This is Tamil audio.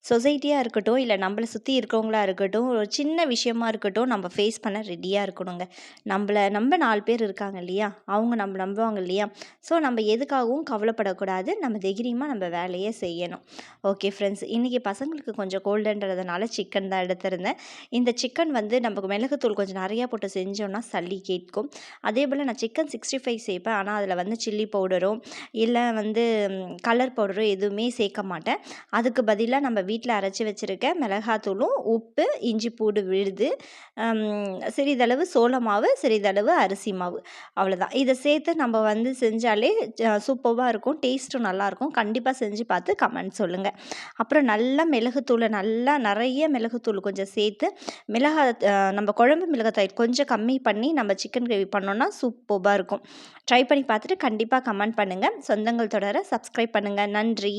சொசைட்டியா இருக்கட்டும், இல்ல நம்மள சுத்தி இருக்கவங்களா இருக்கட்டும், ஒரு சின்ன விஷயமா இருக்கட்டும், நம்ம ஃபேஸ் பண்ண ரெடியா இருக்கணுங்க. நம்மள நம்ப 4 பேர் இருக்காங்க இல்லையா? அவங்க நம்மள நம்புவாங்க இல்லையா? ஸோ நம்ம எதுக்காகவும் கவலைப்படக்கூடாது. நம்ம தைரியமா நம்ம வேலைய செய்யணும். ஓகே ஃப்ரெண்ட்ஸ், இன்னைக்கு பசங்களுக்கு கொஞ்சம் கோல்டுன்றதுனால சிக்கன் தான் எடுத்திருந்தேன். இந்த சிக்கன் வந்து நமக்கு மிளகுத்தூள் கொஞ்சம் நெறையா போட்டு செஞ்சோம்னா சளி கேட்கும். அதேபோல நான் சிக்கன் 65 சேர்ப்பேன். ஆனா அதில வந்து சில்லி பவுடரோ, இல்ல வந்து கலர் பவுடரோ எதுவுமே சேர்க்க மாட்டேன். அதுக்கு பதிலா நம்ம வீட்டில் அரைச்சி வச்சுருக்க மிளகாத்தூளும் உப்பு இஞ்சி பூண்டு விழுது சிறிதளவு சோள மாவு சிறிதளவு அரிசி மாவு அவ்வளோதான். இதை சேர்த்து நம்ம வந்து செஞ்சாலே சூப்பராக இருக்கும், டேஸ்ட்டும் நல்லாயிருக்கும். கண்டிப்பாக செஞ்சு பார்த்து கமெண்ட் சொல்லுங்கள். அப்புறம் நல்லா மிளகுத்தூளை நல்லா நிறைய மிளகுத்தூள் கொஞ்சம் சேர்த்து நம்ம குழம்பு மிளகாய் கொஞ்சம் கம்மி பண்ணி நம்ம சிக்கன் கிரேவி பண்ணோன்னா சூப்பராக இருக்கும். ட்ரை பண்ணி பார்த்துட்டு கண்டிப்பாக கமெண்ட் பண்ணுங்கள். சொந்தங்கள் தொடர சப்ஸ்கிரைப் பண்ணுங்கள். நன்றி.